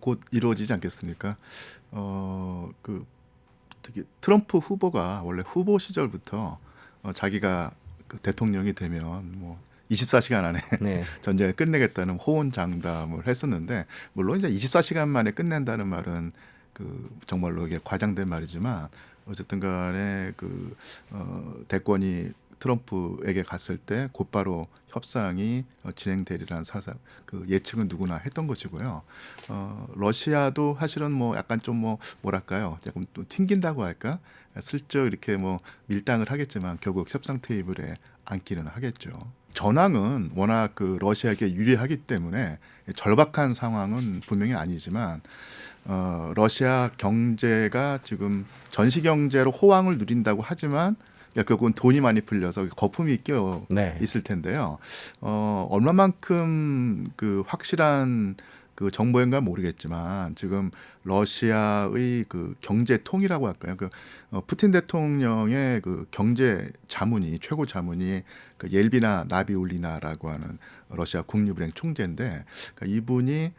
곧 이루어지지 않겠습니까? 그 특히 트럼프 후보가 원래 후보 시절부터 자기가 그 대통령이 되면 뭐 24시간 안에 네. 전쟁을 끝내겠다는 호언장담을 했었는데, 물론 이제 24시간 만에 끝낸다는 말은 그 정말로 이게 과장된 말이지만, 어쨌든 간에 그 대권이 트럼프에게 갔을 때 곧바로 협상이 진행되리라는 사상, 그 예측은 누구나 했던 것이고요. 러시아도 사실은 뭐 약간 좀 뭐 뭐랄까요, 조금 또 튕긴다고 할까, 슬쩍 이렇게 뭐 밀당을 하겠지만 결국 협상 테이블에 앉기는 하겠죠. 전황은 워낙 그 러시아에게 유리하기 때문에 절박한 상황은 분명히 아니지만, 러시아 경제가 지금 전시 경제로 호황을 누린다고 하지만 결국은 돈이 많이 풀려서 거품이 껴 네. 있을 텐데요. 얼마만큼 그 확실한 그 정보인가 모르겠지만 지금 러시아의 그 경제 통이라고 할까요? 그 푸틴 대통령의 그 경제 자문이, 최고 자문이 그 옐비나 나비울리나라고 하는 러시아 국립은행 총재인데, 그러니까 이분이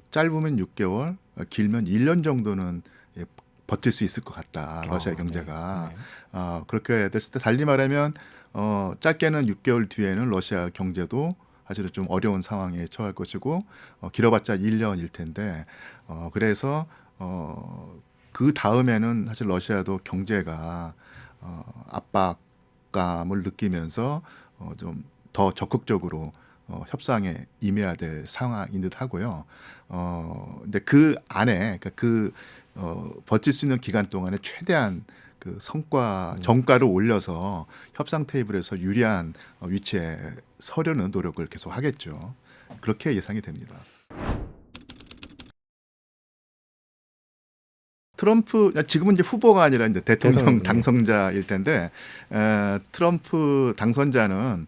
짧으면 6개월, 길면 1년 정도는 예, 버틸 수 있을 것 같다. 러시아 네. 경제가. 네. 그렇게 됐을 때 달리 말하면 짧게는 6개월 뒤에는 러시아 경제도 사실은 좀 어려운 상황에 처할 것이고, 길어봤자 1년일 텐데, 그래서 그 다음에는 사실 러시아도 경제가 압박감을 느끼면서 좀 더 적극적으로 협상에 임해야 될 상황인 듯 하고요. 근데 그 안에, 그러니까 버틸 수 있는 기간 동안에 최대한 그 성과, 정가를 올려서 협상 테이블에서 유리한 위치에 서려는 노력을 계속 하겠죠. 그렇게 예상이 됩니다. 트럼프, 지금은 이제 후보가 아니라 이제 대통령 네. 당선자일 텐데, 트럼프 당선자는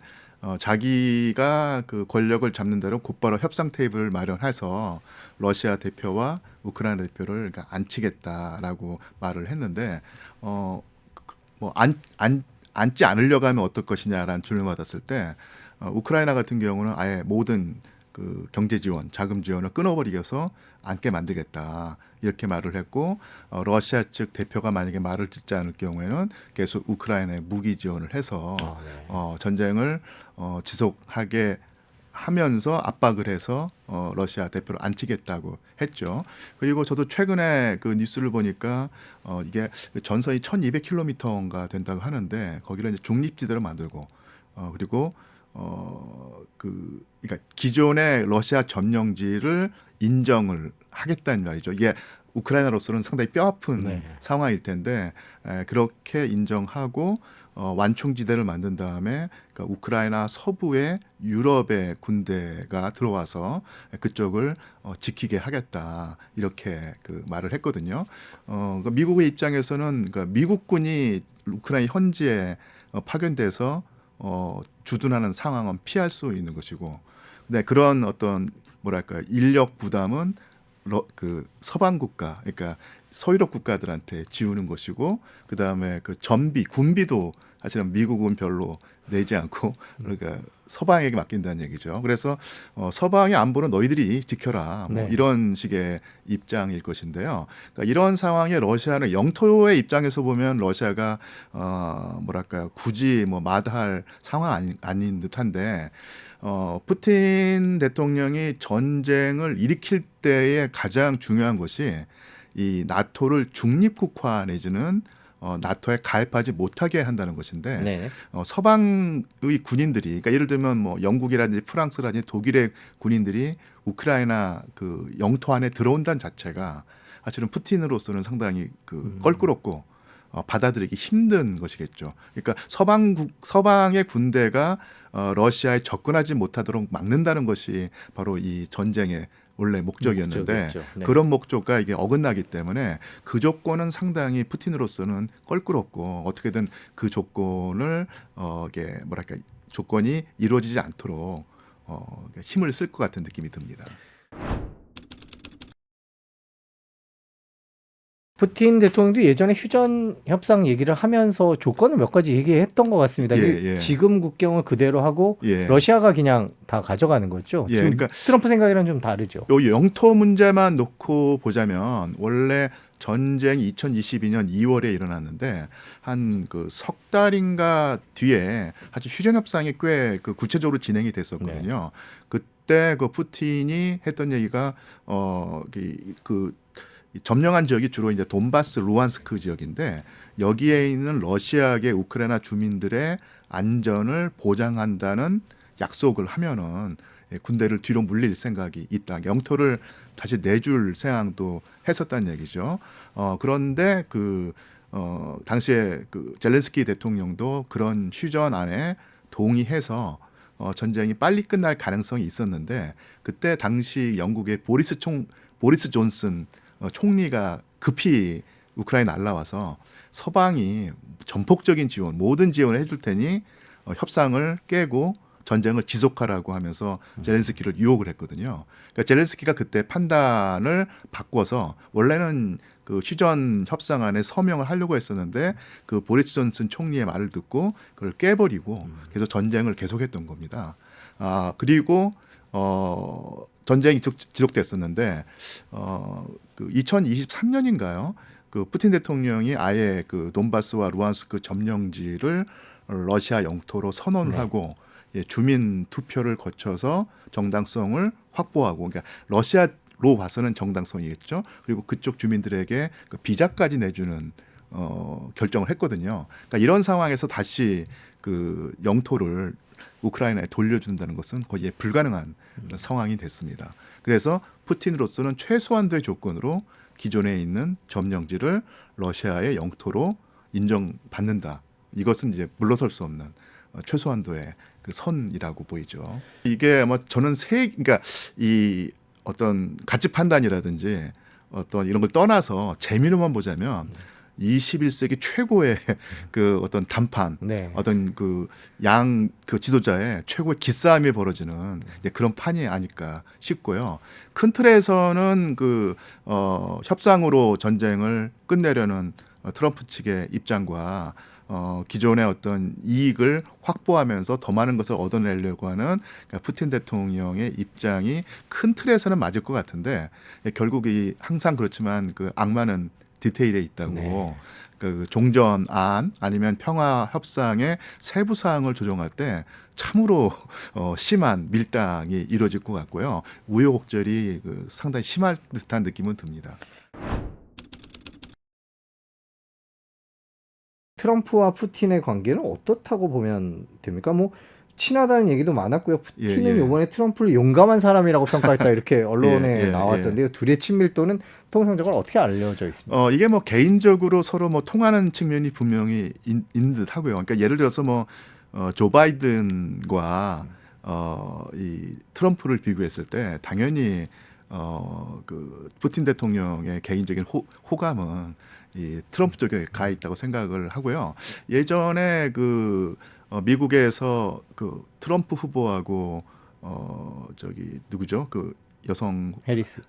자기가 그 권력을 잡는 대로 곧바로 협상 테이블을 마련해서 러시아 대표와 우크라이나 대표를 그러니까 앉히겠다라고 말을 했는데, 뭐 앉지 않으려고 하면 어떨 것이냐라는 질문을 받았을 때, 우크라이나 같은 경우는 아예 모든 그 경제 지원, 자금 지원을 끊어버리겠어 앉게 만들겠다, 이렇게 말을 했고, 러시아 측 대표가 만약에 말을 듣지 않을 경우에는 계속 우크라이나에 무기 지원을 해서 네. 전쟁을 지속하게 하면서 압박을 해서 러시아 대표를 앉히겠다고 했죠. 그리고 저도 최근에 그 뉴스를 보니까 이게 전선이 1200km인가 된다고 하는데, 거기를 이제 중립지대로 만들고 그리고 그러니까 기존의 러시아 점령지를 인정을 하겠다는 말이죠. 이게 우크라이나로서는 상당히 뼈아픈 네. 상황일 텐데, 그렇게 인정하고 완충지대를 만든 다음에 그러니까 우크라이나 서부에 유럽의 군대가 들어와서 그쪽을 지키게 하겠다, 이렇게 그 말을 했거든요. 그러니까 미국의 입장에서는 그러니까 미국군이 우크라이나 현지에 파견돼서 주둔하는 상황은 피할 수 있는 것이고, 근데 그런 어떤 뭐랄까 인력 부담은 그 서방 국가, 그러니까 서유럽 국가들한테 지우는 것이고, 그 다음에 그 전비, 군비도 사실은 미국은 별로 내지 않고 그러니까 서방에게 맡긴다는 얘기죠. 그래서 서방의 안보는 너희들이 지켜라, 뭐 네. 이런 식의 입장일 것인데요. 그러니까 이런 상황에 러시아는 영토의 입장에서 보면 러시아가 뭐랄까요, 굳이 뭐 마다할 상황은 아닌 듯한데, 푸틴 대통령이 전쟁을 일으킬 때의 가장 중요한 것이 이 나토를 중립국화 내지는 나토에 가입하지 못하게 한다는 것인데, 네. 서방의 군인들이, 그러니까 예를 들면 뭐 영국이라든지 프랑스라든지 독일의 군인들이 우크라이나 그 영토 안에 들어온다는 자체가 사실은 푸틴으로서는 상당히 그 껄끄럽고 받아들이기 힘든 것이겠죠. 그러니까 서방의 군대가 러시아에 접근하지 못하도록 막는다는 것이 바로 이 전쟁의 원래 목적이었는데, 목적이었죠. 네. 그런 목적과 이게 어긋나기 때문에 그 조건은 상당히 푸틴으로서는 껄끄럽고, 어떻게든 그 조건을 이게 뭐랄까, 조건이 이루어지지 않도록 힘을 쓸 것 같은 느낌이 듭니다. 푸틴 대통령도 예전에 휴전 협상 얘기를 하면서 조건을 몇 가지 얘기했던 것 같습니다. 지금 국경을 그대로 하고 러시아가 그냥 다 가져가는 거죠. 지금 그러니까 트럼프 생각이랑 좀 다르죠. 요 영토 문제만 놓고 보자면 원래 전쟁이 2022년 2월에 일어났는데 한 그 석 달인가 뒤에 아주 휴전 협상이 꽤 그 구체적으로 진행이 됐었거든요. 그때 그 푸틴이 했던 얘기가 그 점령한 지역이 주로 이제 돈바스, 루안스크 지역인데 여기에 있는 러시아계 우크라이나 주민들의 안전을 보장한다는 약속을 하면은 군대를 뒤로 물릴 생각이 있다. 영토를 다시 내줄 생각도 했었다는 얘기죠. 그런데 당시에 그 젤렌스키 대통령도 그런 휴전안에 동의해서 전쟁이 빨리 끝날 가능성이 있었는데 그때 당시 영국의 보리스 존슨 총리가 급히 우크라이나 날라와서 서방이 전폭적인 지원, 모든 지원을 해줄 테니 협상을 깨고 전쟁을 지속하라고 하면서 젤렌스키를 유혹을 했거든요. 그러니까 젤렌스키가 그때 판단을 바꿔서 원래는 그 휴전 협상안에 서명을 하려고 했었는데 그 보리스 존슨 총리의 말을 듣고 그걸 깨버리고 계속 전쟁을 계속했던 겁니다. 그리고 전쟁이 지속됐었는데 그 2023년인가요? 그 푸틴 대통령이 아예 그 돈바스와 루안스크 점령지를 러시아 영토로 선언을 하고 주민 투표를 거쳐서 정당성을 확보하고, 그러니까 러시아로 봐서는 정당성이겠죠. 그리고 그쪽 주민들에게 그 비자까지 내주는 결정을 했거든요. 그러니까 이런 상황에서 다시 그 영토를 우크라이나에 돌려준다는 것은 거의 불가능한 상황이 됐습니다. 그래서 푸틴으로서는 최소한도의 조건으로 기존에 있는 점령지를 러시아의 영토로 인정받는다. 이것은 이제 물러설 수 없는 최소한도의 그 선이라고 보이죠. 이게 아마 저는 그러니까 이 어떤 가치 판단이라든지 어떤 이런 걸 떠나서 재미로만 보자면 21세기 최고의 그 어떤 담판, 어떤 그 지도자의 최고의 기싸움이 벌어지는 그런 판이 아닐까 싶고요. 큰 틀에서는 협상으로 전쟁을 끝내려는 트럼프 측의 입장과 기존의 어떤 이익을 확보하면서 더 많은 것을 얻어내려고 하는 푸틴 대통령의 입장이 큰 틀에서는 맞을 것 같은데 결국 항상 그렇지만 그 악마는 디테일에 있다고. 그 종전안 아니면 평화 협상의 세부 사항을 조정할 때 참으로 심한 밀당이 이루어질 것 같고요. 우여곡절이 상당히 심할 듯한 느낌은 듭니다. 트럼프와 푸틴의 관계는 어떻다고 보면 됩니까? 뭐 친하다는 얘기도 많았고요. 푸틴은 이번에 트럼프를 용감한 사람이라고 평가했다 이렇게 언론에 나왔던데요. 둘의 친밀도는 통상적으로 어떻게 알려져 있습니까? 이게 뭐 개인적으로 서로 뭐 통하는 측면이 분명히 있는 듯 하고요. 그러니까 예를 들어서 뭐 조 바이든과 이 트럼프를 비교했을 때 당연히 그 푸틴 대통령의 개인적인 호감은 이 트럼프 쪽에 가 있다고 생각을 하고요. 예전에 미국에서 그 트럼프 후보하고 누구죠? 그 여성 해리스.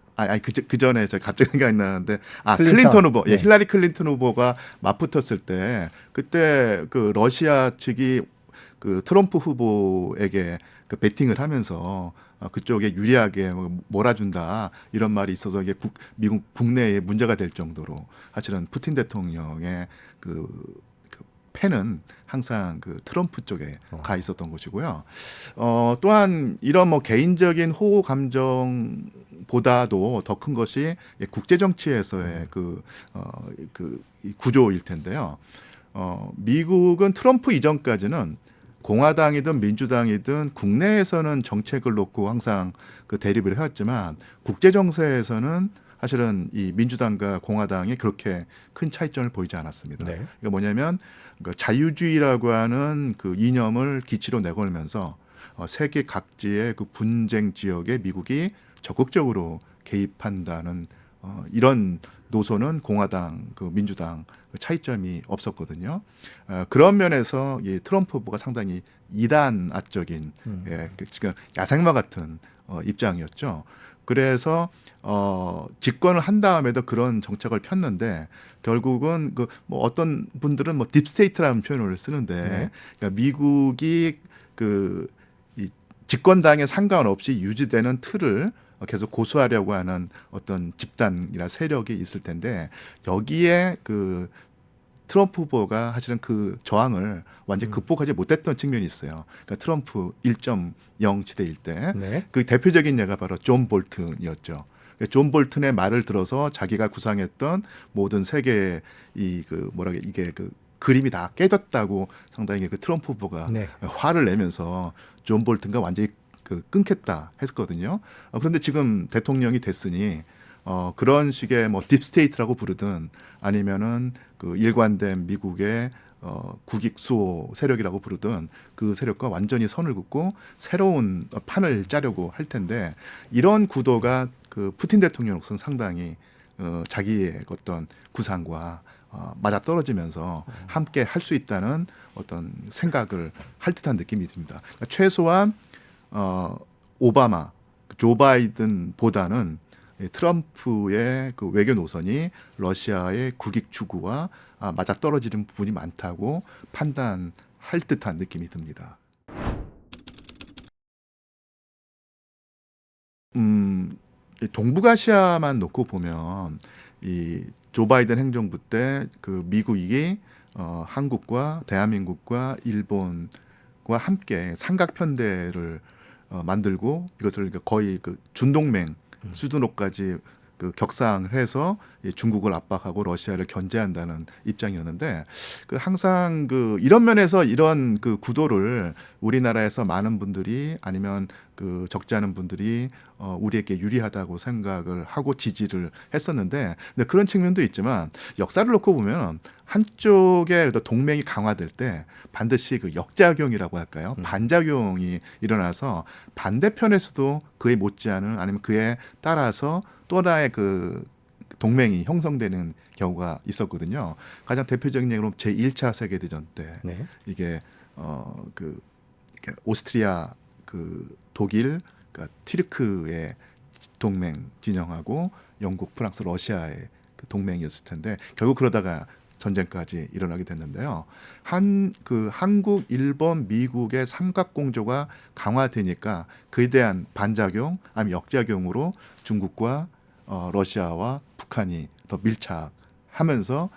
그 전에 제가 갑자기 생각이 나는데 클린턴 후보, 힐러리 클린턴 후보가 맞붙었을 때 그때 그 러시아 측이 그 트럼프 후보에게 그 배팅을 하면서 그쪽에 유리하게 몰아준다 이런 말이 있어서 이게 미국 국내에 문제가 될 정도로 사실은 푸틴 대통령의 그 팬은 항상 그 트럼프 쪽에 가 있었던 것이고요. 또한 이런 뭐 개인적인 호호 감정보다도 더 큰 것이 국제 정치에서의 그 구조일 텐데요. 미국은 트럼프 이전까지는 공화당이든 민주당이든 국내에서는 정책을 놓고 항상 그 대립을 해왔지만 국제 정세에서는 사실은 이 민주당과 공화당이 그렇게 큰 차이점을 보이지 않았습니다. 이게 뭐냐면 자유주의라고 하는 그 이념을 기치로 내걸면서 세계 각지의 그 분쟁 지역에 미국이 적극적으로 개입한다는 이런 노선은 공화당, 그 민주당 차이점이 없었거든요. 그런 면에서 이 트럼프 후보가 상당히 이단아적인 지금 야생마 같은 입장이었죠. 그래서 집권을 한 다음에도 그런 정책을 폈는데 결국은 그 뭐 어떤 분들은 뭐 딥스테이트라는 표현을 쓰는데 네. 그러니까 미국이 그 이 집권당에 상관없이 유지되는 틀을 계속 고수하려고 하는 어떤 집단이나 세력이 있을 텐데 여기에 그 트럼프 후보가 사실은 그 저항을 완전히 극복하지 못했던 측면이 있어요. 그러니까 트럼프 1.0 시대일 때 네. 그 대표적인 예가 바로 존 볼튼이었죠. 존 볼튼의 말을 들어서 자기가 구상했던 모든 세계의 이그 뭐라 이게 그 그림이 다 깨졌다고 상당히 그 트럼프 후보가 네. 화를 내면서 존 볼튼과 완전히 그 끊겠다 했거든요. 그런데 지금 대통령이 됐으니 그런 식의 뭐 딥스테이트라고 부르든 아니면은 그 일관된 미국의 국익 수호 세력이라고 부르든 그 세력과 완전히 선을 긋고 새로운 판을 짜려고 할 텐데 이런 구도가 그 푸틴 대통령으로서는 상당히 자기의 어떤 구상과 맞아 떨어지면서 함께 할 수 있다는 어떤 생각을 할 듯한 느낌이 듭니다. 그러니까 최소한 오바마, 조 바이든보다는 트럼프의 그 외교 노선이 러시아의 국익 추구와 맞아 떨어지는 부분이 많다고 판단할 듯한 느낌이 듭니다. 이 동북아시아만 놓고 보면 이 조 바이든 행정부 때 그 미국이 한국과 대한민국과 일본과 함께 삼각편대를 만들고 이것을 그러니까 거의 그 준동맹 수준으로까지 그 격상을 해서 이 중국을 압박하고 러시아를 견제한다는 입장이었는데 그 항상 그 이런 면에서 이런 그 구도를 우리나라에서 많은 분들이 아니면 그 적지 않은 분들이 우리에게 유리하다고 생각을 하고 지지를 했었는데 근데 그런 측면도 있지만 역사를 놓고 보면 한쪽의 동맹이 강화될 때 반드시 그 역작용이라고 할까요? 반작용이 일어나서 반대편에서도 그에 못지않은 아니면 그에 따라서 또 하나의 그 동맹이 형성되는 경우가 있었거든요. 가장 대표적인 예로 제1차 세계대전 때 네. 이게 그 오스트리아 그 독일 그러니까 튀르크의 동맹 진영하고 영국, 프랑스, 러시아의 그 동맹이었을 텐데 결국 그러다가 전쟁까지 일어나게 됐는데요. 한국, 일본, 미국의 삼각 공조가 강화되니까 그에 대한 반작용 아니면 역작용으로 중국과 러시아와 북한이 더 밀착하면서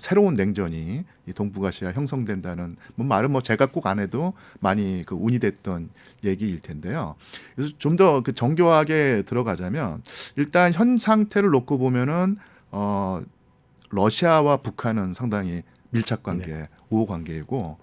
새로운 냉전이 이 동북아시아 형성된다는 뭐 말은 뭐 제가 꼭 안 해도 많이 그 운이 됐던 얘기일 텐데요. 그래서 좀 더 그 정교하게 들어가자면 일단 현 상태를 놓고 보면은 러시아와 북한은 상당히 밀착 관계, 네. 우호 관계이고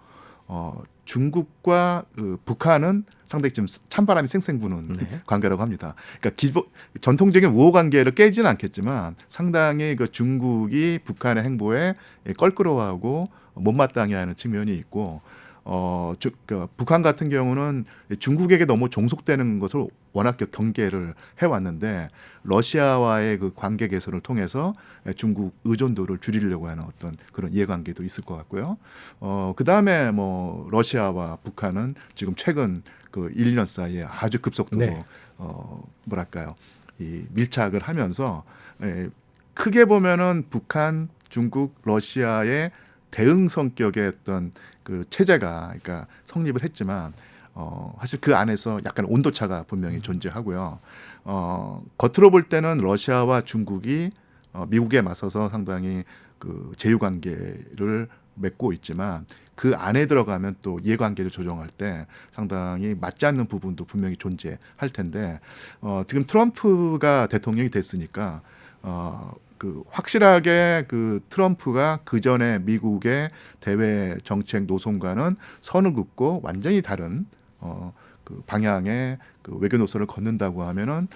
중국과 북한은 상당히 좀 찬바람이 쌩쌩 부는 네. 관계라고 합니다. 그러니까 전통적인 우호 관계를 깨지는 않겠지만 상당히 그 중국이 북한의 행보에 껄끄러워하고 못마땅해하는 측면이 있고 그러니까 북한 같은 경우는 중국에게 너무 종속되는 것을 워낙 경계를 해왔는데 러시아와의 그 관계 개선을 통해서 중국 의존도를 줄이려고 하는 어떤 그런 이해관계도 있을 것 같고요. 그 다음에 뭐 러시아와 북한은 지금 최근 그 1, 2년 사이에 아주 급속도로 네. 뭐랄까요, 이 밀착을 하면서 크게 보면은 북한, 중국, 러시아의 대응 성격의 어떤 그 체제가 그러니까 성립을 했지만 사실 그 안에서 약간 온도차가 분명히 존재하고요. 겉으로 볼 때는 러시아와 중국이 미국에 맞서서 상당히 그 제휴 관계를 맺고 있지만 그 안에 들어가면 또 이해관계를 조정할 때 상당히 맞지 않는 부분도 분명히 존재할 텐데 지금 트럼프가 대통령이 됐으니까 그 확실하게 그 트럼프가 그 전에 미국의 대외 정책 노선과는 선을 긋고 완전히 다른 그 방향의 그 외교 노선을 걷는다고 하면은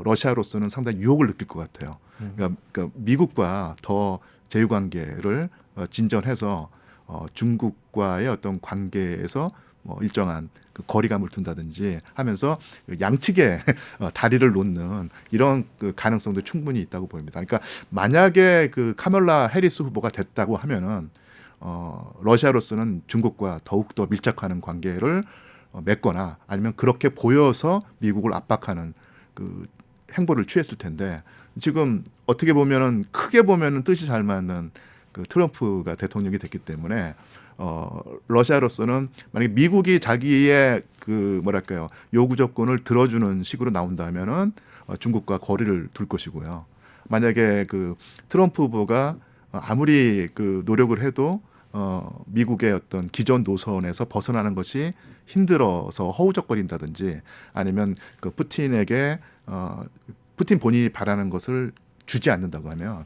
러시아로서는 상당히 유혹을 느낄 것 같아요. 그러니까 미국과 더 제휴 관계를 진전해서 중국과의 어떤 관계에서 뭐 일정한 그 거리감을 둔다든지 하면서 양측에 다리를 놓는 이런 그 가능성도 충분히 있다고 보입니다. 그러니까 만약에 그 카멀라 해리스 후보가 됐다고 하면은 러시아로서는 중국과 더욱 더 밀착하는 관계를 맺거나 아니면 그렇게 보여서 미국을 압박하는 그 행보를 취했을 텐데 지금 어떻게 보면은 크게 보면은 뜻이 잘 맞는 그 트럼프가 대통령이 됐기 때문에 러시아로서는 만약에 미국이 자기의 그 뭐랄까요 요구 조건을 들어주는 식으로 나온다면은 중국과 거리를 둘 것이고요. 만약에 그 트럼프 후보가 아무리 그 노력을 해도 미국의 어떤 기존 노선에서 벗어나는 것이 힘들어서 허우적거린다든지 아니면 그 푸틴에게 푸틴 본인이 바라는 것을 주지 않는다고 하면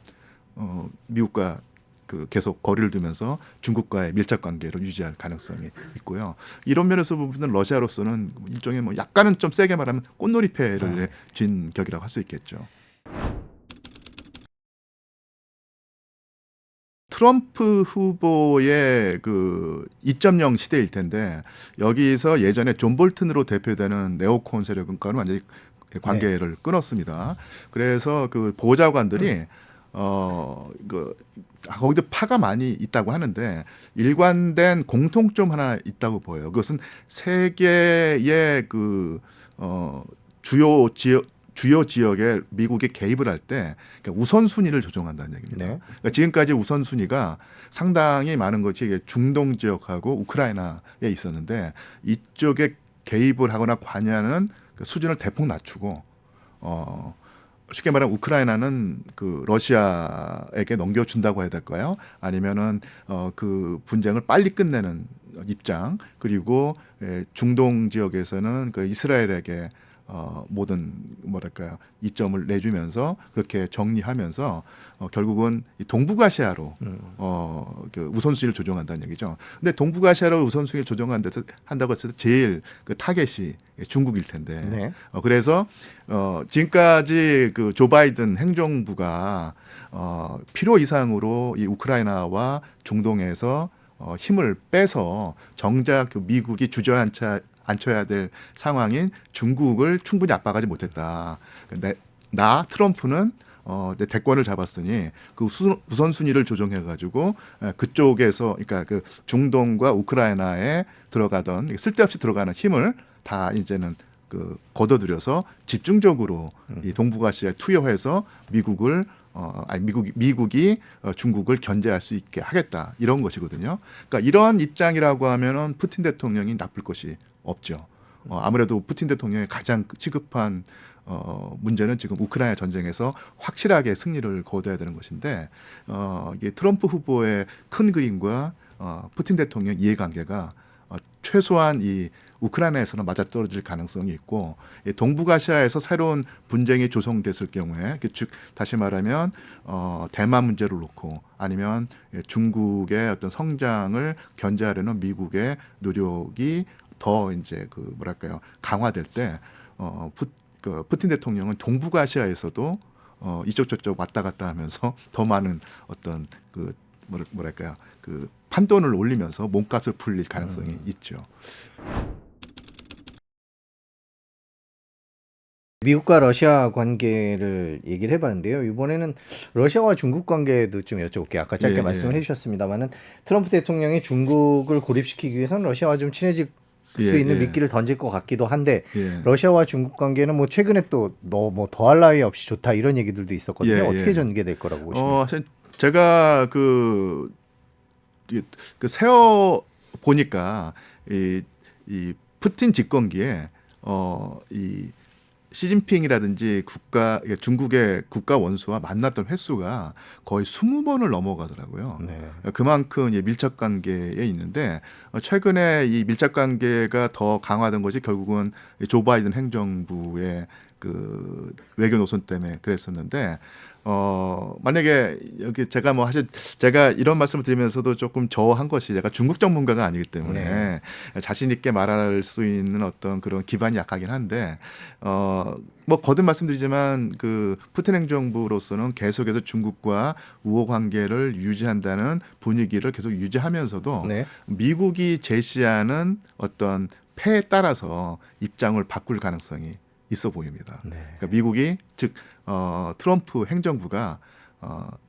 미국과 그 계속 거리를 두면서 중국과의 밀착 관계를 유지할 가능성이 있고요. 이런 면에서 보면 러시아로서는 일종의 뭐 약간은 좀 세게 말하면 꽃놀이패를 쥔 격이라고 할 수 있겠죠. 트럼프 후보의 그 2.0 시대일 텐데 여기서 예전에 존 볼튼으로 대표되는 네오콘 세력과는 완전히 관계를 끊었습니다. 그래서 그 보좌관들이 거기도 파가 많이 있다고 하는데 일관된 공통점 하나 있다고 보여요. 그것은 세계의 그 주요 지역에 미국이 개입을 할 때 우선순위를 조정한다는 얘기입니다. 네. 그러니까 지금까지 우선순위가 상당히 많은 것이 중동 지역하고 우크라이나에 있었는데 이쪽에 개입을 하거나 관여하는 그 수준을 대폭 낮추고 쉽게 말하면 우크라이나는 그 러시아에게 넘겨준다고 해야 될까요? 아니면은 그 분쟁을 빨리 끝내는 입장 그리고 중동 지역에서는 그 이스라엘에게 모든 뭐랄까요 이점을 내주면서 그렇게 정리하면서 결국은 이 동북아시아로 그 우선순위를 조정한다는 얘기죠. 근데 동북아시아로 우선순위를 한다고 했을 때 제일 그 타겟이 중국일 텐데. 네. 그래서 지금까지 그 조 바이든 행정부가 필요 이상으로 이 우크라이나와 중동에서 힘을 빼서 정작 그 미국이 주저앉혀야 될 상황인 중국을 충분히 압박하지 못했다. 근데 나 트럼프는 내 대권을 잡았으니 그 우선순위를 조정해가지고 그쪽에서 그러니까 그 중동과 우크라이나에 들어가던 쓸데없이 들어가는 힘을 다 이제는 그 걷어들여서 집중적으로 이 동북아시아에 투여해서 미국이 중국을 견제할 수 있게 하겠다 이런 것이거든요. 그러니까 이런 입장이라고 하면은 푸틴 대통령이 나쁠 것이 없죠. 아무래도 푸틴 대통령의 가장 시급한 문제는 지금 우크라이나 전쟁에서 확실하게 승리를 거둬야 되는 것인데 이게 트럼프 후보의 큰 그림과 푸틴 대통령 이해관계가 최소한 이 우크라이나에서는 맞아떨어질 가능성이 있고 동북아시아에서 새로운 분쟁이 조성됐을 경우에 즉 다시 말하면 대만 문제를 놓고 아니면 중국의 어떤 성장을 견제하려는 미국의 노력이 더 이제 그 뭐랄까요 강화될 때 푸틴 대통령은 동북아시아에서도 이쪽 저쪽 왔다 갔다 하면서 더 많은 어떤 그 뭐랄까요 그 판돈을 올리면서 몸값을 불릴 가능성이 있죠. 미국과 러시아 관계를 얘기를 해봤는데요. 이번에는 러시아와 중국 관계도 좀 여쭤볼게요. 아까 짧게 말씀을 해주셨습니다만은 트럼프 대통령이 중국을 고립시키기 위해서는 러시아와 좀 친해질 수 있는 미끼를 던질 것 같기도 한데 러시아와 중국 관계는 뭐 최근에 또 너 뭐 더할 나위 없이 좋다 이런 얘기들도 있었거든요. 어떻게 전개될 거라고 보십니까? 제가 그 세어 보니까 이 푸틴 집권기에 이 시진핑이라든지 중국의 국가 원수와 만났던 횟수가 거의 20번을 넘어가더라고요. 네. 그만큼 밀착 관계에 있는데 최근에 이 밀착 관계가 더 강화된 것이 결국은 조 바이든 행정부의 그 외교 노선 때문에 그랬었는데 만약에 여기 제가 제가 이런 말씀을 드리면서도 조금 저한 것이 제가 중국 전문가가 아니기 때문에 자신 있게 말할 수 있는 어떤 그런 기반이 약하긴 한데 뭐 거듭 말씀드리지만 그 푸틴 행정부로서는 계속해서 중국과 우호 관계를 유지한다는 분위기를 계속 유지하면서도 미국이 제시하는 어떤 패에 따라서 입장을 바꿀 가능성이 있어 보입니다. 그러니까 미국이 즉 트럼프 행정부가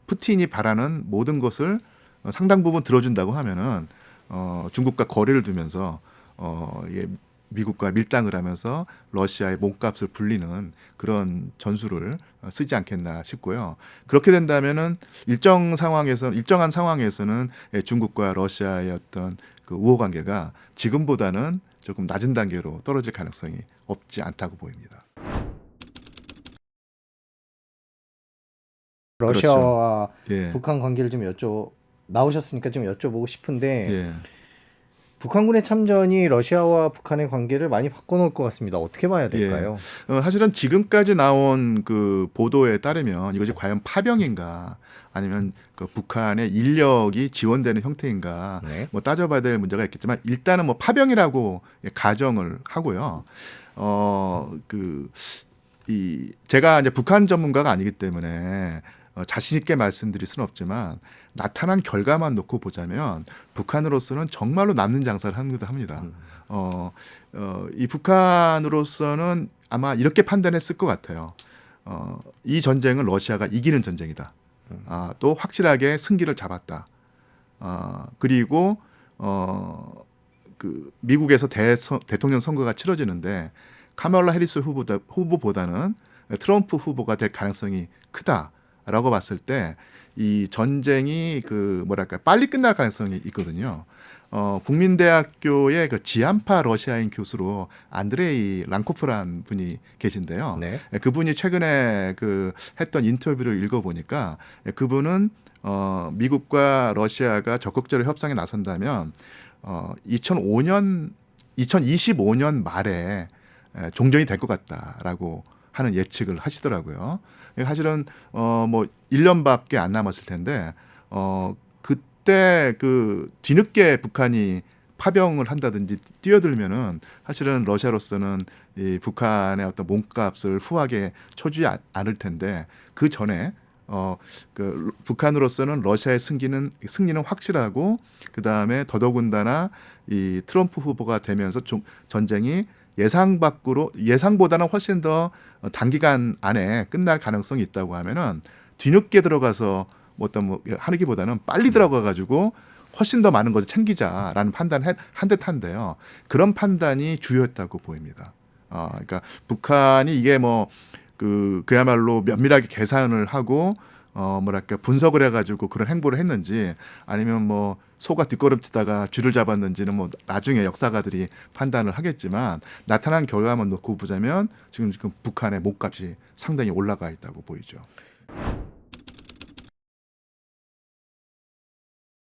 푸틴이 바라는 모든 것을 상당 부분 들어준다고 하면은 중국과 거리를 두면서 이게 미국과 밀당을 하면서 러시아의 몸값을 불리는 그런 전술을 쓰지 않겠나 싶고요. 그렇게 된다면은 일정한 상황에서는 중국과 러시아의 어떤 그 우호 관계가 지금보다는 조금 낮은 단계로 떨어질 가능성이 없지 않다고 보입니다. 러시아와 예. 북한 관계를 좀 나오셨으니까 좀 여쭤보고 싶은데 예. 북한군의 참전이 러시아와 북한의 관계를 많이 바꿔놓을 것 같습니다. 어떻게 봐야 될까요? 사실은 지금까지 나온 그 보도에 따르면 이것이 과연 파병인가 아니면 그 북한의 인력이 지원되는 형태인가 네. 뭐 따져봐야 될 문제가 있겠지만 일단은 뭐 파병이라고 가정을 하고요. 제가 이제 북한 전문가가 아니기 때문에 자신 있게 말씀드릴 수는 없지만 나타난 결과만 놓고 보자면 북한으로서는 정말로 남는 장사를 합니다. 이 북한으로서는 아마 이렇게 판단했을 것 같아요. 이 전쟁은 러시아가 이기는 전쟁이다. 또 확실하게 승기를 잡았다. 그리고 그 미국에서 대통령 선거가 치러지는데 카멀라 해리스 후보보다는 트럼프 후보가 될 가능성이 크다라고 봤을 때 이 전쟁이 빨리 끝날 가능성이 있거든요. 국민대학교의 그 지안파 러시아인 교수로 안드레이 랑코프란 분이 계신데요. 네. 그분이 최근에 했던 인터뷰를 읽어보니까 그분은 미국과 러시아가 적극적으로 협상에 나선다면 2025년 말에 종전이 될 것 같다라고 하는 예측을 하시더라고요. 사실은 뭐 1년밖에 안 남았을 텐데 그때 뒤늦게 북한이 파병을 한다든지 뛰어들면은 사실은 러시아로서는 이 북한의 어떤 몸값을 후하게 쳐주지 않을 텐데 그 전에 북한으로서는 러시아의 승리는 확실하고 그 다음에 더더군다나 이 트럼프 후보가 되면서 전쟁이 예상보다는 훨씬 더 단기간 안에 끝날 가능성이 있다고 하면은 뒤늦게 들어가서 하기보다는 빨리 들어가 가지고 훨씬 더 많은 것을 챙기자라는 판단을 한 듯한데요. 그런 판단이 주요했다고 보입니다. 그러니까 북한이 이게 그야말로 면밀하게 계산을 하고 분석을 해가지고 그런 행보를 했는지 아니면 소가 뒷걸음치다가 쥐를 잡았는지는 나중에 역사가들이 판단을 하겠지만 나타난 결과만 놓고 보자면 지금 북한의 몸값이 상당히 올라가 있다고 보이죠.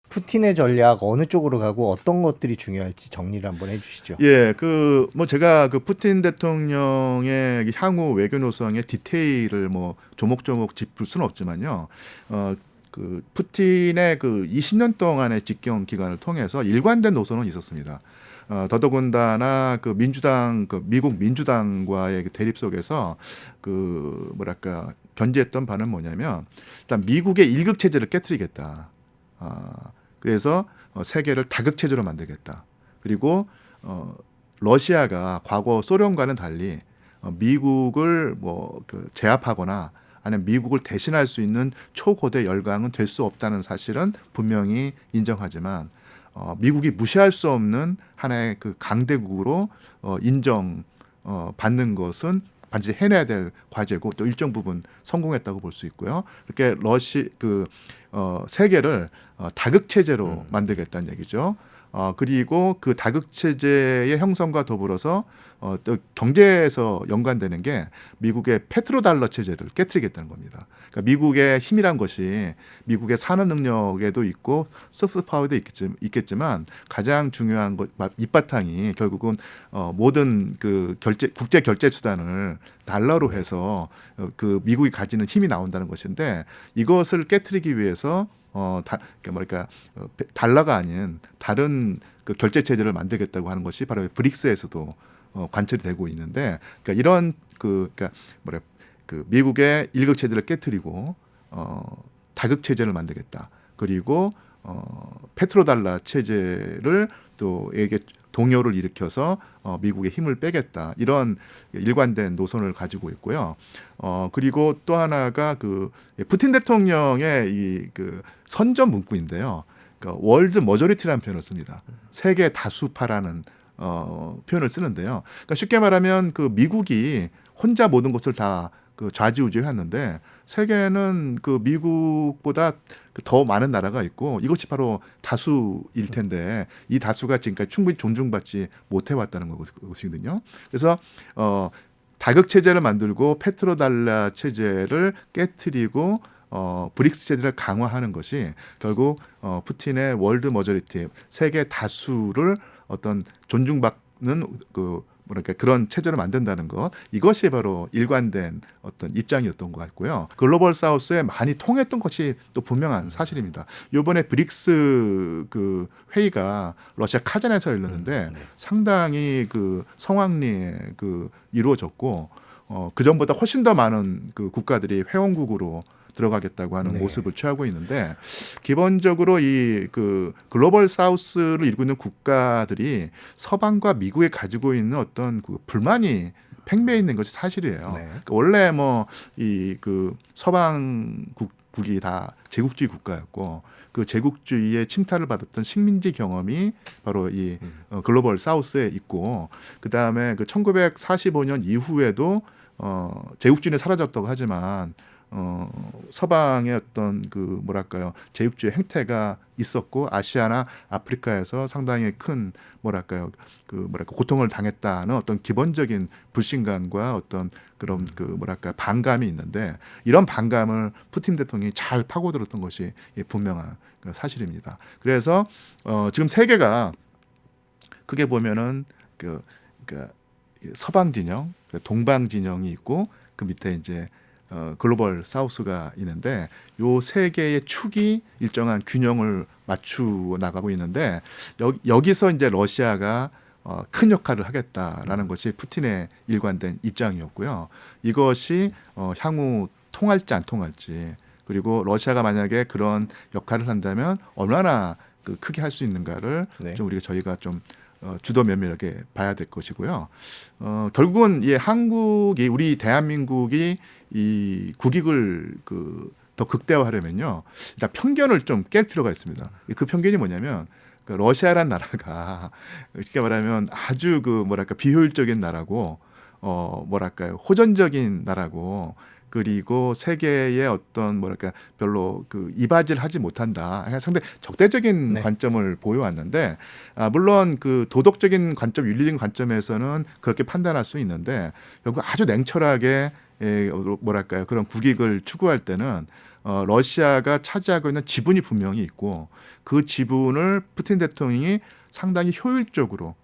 푸틴의 전략 어느 쪽으로 가고 어떤 것들이 중요할지 정리를 한번 해주시죠. 예, 제가 푸틴 대통령의 향후 외교 노선의 디테일을 조목조목 짚을 수는 없지만요. 푸틴의 20년 동안의 집권 기간을 통해서 일관된 노선은 있었습니다. 더더군다나 미국 민주당과의 대립 속에서 견지했던 바는 뭐냐면 일단 미국의 일극 체제를 깨트리겠다. 그래서 세계를 다극 체제로 만들겠다. 그리고 러시아가 과거 소련과는 달리 미국을 제압하거나 아니면 미국을 대신할 수 있는 초고대 열강은 될 수 없다는 사실은 분명히 인정하지만 미국이 무시할 수 없는 하나의 강대국으로 인정 받는 것은 반드시 해내야 될 과제고 또 일정 부분 성공했다고 볼 수 있고요. 이렇게 세계를 다극 체제로 만들겠다는 얘기죠. 그리고 그 다극 체제의 형성과 더불어서 또 경제에서 연관되는 게 미국의 페트로달러 체제를 깨트리겠다는 겁니다. 그러니까 미국의 힘이란 것이 미국의 산업 능력에도 있고 소프트 파워도 있겠지만 가장 중요한 것 밑바탕이 결국은 모든 국제 결제 수단을 달러로 해서 미국이 가지는 힘이 나온다는 것인데 이것을 깨트리기 위해서 달러가 아닌 다른 결제 체제를 만들겠다고 하는 것이 바로 브릭스에서도 관철이 되고 있는데, 그러니까 이런 미국의 일극 체제를 깨트리고 다극 체제를 만들겠다. 그리고 페트로달러 체제를 또 에게 동요를 일으켜서 미국의 힘을 빼겠다. 이런 일관된 노선을 가지고 있고요. 그리고 또 하나가 푸틴 대통령의 선전 문구인데요. 월드 머저리티라는 표현을 씁니다. 세계 다수파라는 표현을 쓰는데요. 그러니까 쉽게 말하면 그 미국이 혼자 모든 것을 다 그 좌지우지했는데 세계는 그 미국보다 더 많은 나라가 있고 이것이 바로 다수일 텐데 이 다수가 지금까지 충분히 존중받지 못해왔다는 것이거든요. 그래서 다극 체제를 만들고 페트로달라 체제를 깨트리고 브릭스 체제를 강화하는 것이 결국 푸틴의 월드 머저리티 세계 다수를 어떤 존중받는 그 뭐랄까 그런 체제를 만든다는 것 이것이 바로 일관된 어떤 입장이었던 것 같고요. 글로벌 사우스에 많이 통했던 것이 또 분명한 사실입니다. 이번에 브릭스 그 회의가 러시아 카잔에서 열렸는데 상당히 그 성황리에 그 이루어졌고 그 전보다 훨씬 더 많은 그 국가들이 회원국으로 들어가겠다고 하는 모습을 취하고 있는데 기본적으로 이 그 글로벌 사우스를 이루고 있는 국가들이 서방과 미국에 가지고 있는 어떤 그 불만이 팽배해 있는 것이 사실이에요. 그러니까 원래 뭐 이 그 서방국이 다 제국주의 국가였고 그 제국주의의 침탈을 받았던 식민지 경험이 바로 이 글로벌 사우스에 있고 그 다음에 그 1945년 이후에도 제국주의는 사라졌다고 하지만 서방의 어떤 그 뭐랄까요 제국주의 행태가 있었고 아시아나 아프리카에서 상당히 큰 뭐랄까요 그 뭐랄까 고통을 당했다는 어떤 기본적인 불신감과 어떤 그런 그 뭐랄까 반감이 있는데 이런 반감을 푸틴 대통령이 잘 파고들었던 것이 분명한 사실입니다. 그래서 지금 세계가 크게 보면은 그 서방 진영, 동방 진영이 있고 그 밑에 이제 글로벌 사우스가 있는데 요 세 개의 축이 일정한 균형을 맞추어 나가고 있는데 여기서 이제 러시아가 큰 역할을 하겠다라는 것이 푸틴의 일관된 입장이었고요. 이것이 향후 통할지 안 통할지 그리고 러시아가 만약에 그런 역할을 한다면 얼마나 크게 할 수 있는가를 좀 저희가 좀 주도 면밀하게 봐야 될 것이고요. 결국은 한국이 우리 대한민국이 이 국익을 더 극대화하려면요, 일단 편견을 좀 깰 필요가 있습니다. 그 편견이 뭐냐면 러시아란 나라가 쉽게 말하면 아주 뭐랄까 비효율적인 나라고 뭐랄까요 호전적인 나라고 그리고 세계의 어떤 뭐랄까 별로 이바지를 하지 못한다. 상당히 적대적인 관점을 보여왔는데 물론 도덕적인 관점, 윤리적인 관점에서는 그렇게 판단할 수 있는데 결국 아주 냉철하게 뭐랄까요 그런 국익을 추구할 때는 러시아가 차지하고 있는 지분이 분명히 있고 그 지분을 푸틴 대통령이 상당히 효율적으로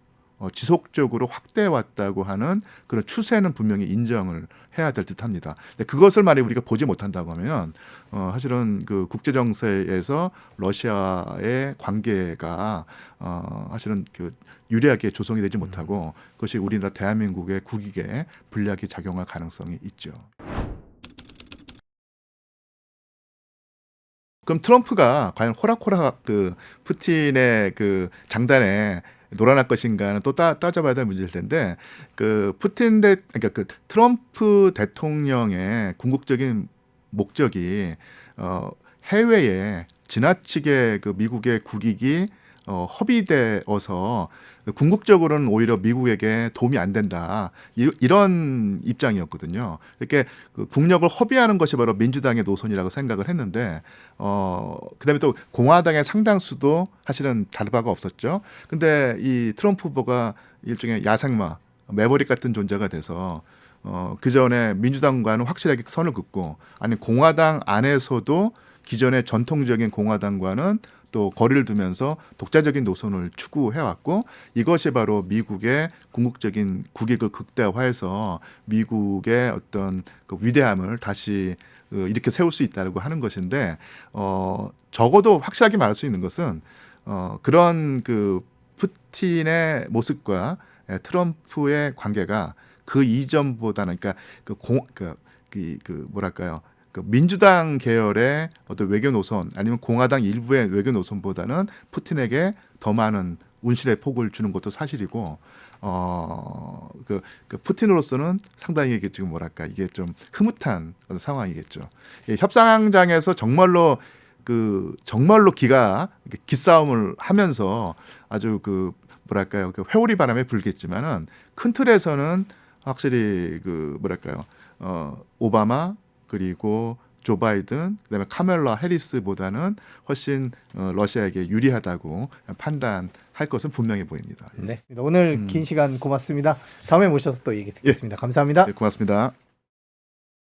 지속적으로 확대해 왔다고 하는 그런 추세는 분명히 인정을 해야 될 듯합니다. 근데 그것을 만약 우리가 보지 못한다고 하면 사실은 국제 정세에서 러시아의 관계가 사실은 유리하게 조성이 되지 못하고 그것이 우리나라 대한민국의 국익에 불리하게 작용할 가능성이 있죠. 그럼 트럼프가 과연 호락호락 푸틴의 장단에 놀아날 것인가는 또 따져봐야 될 문제일 텐데 그러니까 트럼프 대통령의 궁극적인 목적이 해외에 지나치게 미국의 국익이 허비되어서 궁극적으로는 오히려 미국에게 도움이 안 된다 이런 입장이었거든요. 이렇게 국력을 허비하는 것이 바로 민주당의 노선이라고 생각을 했는데 그다음에 또 공화당의 상당수도 사실은 다를 바가 없었죠. 근데 이 트럼프 후보가 일종의 야생마 매버릭 같은 존재가 돼서 그 전에 민주당과는 확실하게 선을 긋고 아니 공화당 안에서도 기존의 전통적인 공화당과는 또 거리를 두면서 독자적인 노선을 추구해왔고 이것이 바로 미국의 궁극적인 국익을 극대화해서 미국의 어떤 위대함을 다시 이렇게 세울 수 있다고 하는 것인데 적어도 확실하게 말할 수 있는 것은 그런 푸틴의 모습과 트럼프의 관계가 그 이전보다는 그러니까 뭐랄까요 민주당 계열의 어떤 외교 노선 아니면 공화당 일부의 외교 노선보다는 푸틴에게 더 많은 운신의 폭을 주는 것도 사실이고 푸틴으로서는 상당히 이게 지금 뭐랄까 이게 좀 흐뭇한 어떤 상황이겠죠. 협상장에서 정말로 정말로 기싸움을 하면서 아주 뭐랄까요, 그 회오리 바람에 불겠지만은 큰 틀에서는 확실히 그 뭐랄까요, 오바마 그리고 조 바이든 그다음에 카멜라 해리스보다는 훨씬 러시아에게 유리하다고 판단할 것은 분명해 보입니다. 예. 네. 오늘 긴 시간 고맙습니다. 다음에 모셔서 또 얘기 듣겠습니다. 감사합니다. 네, 고맙습니다.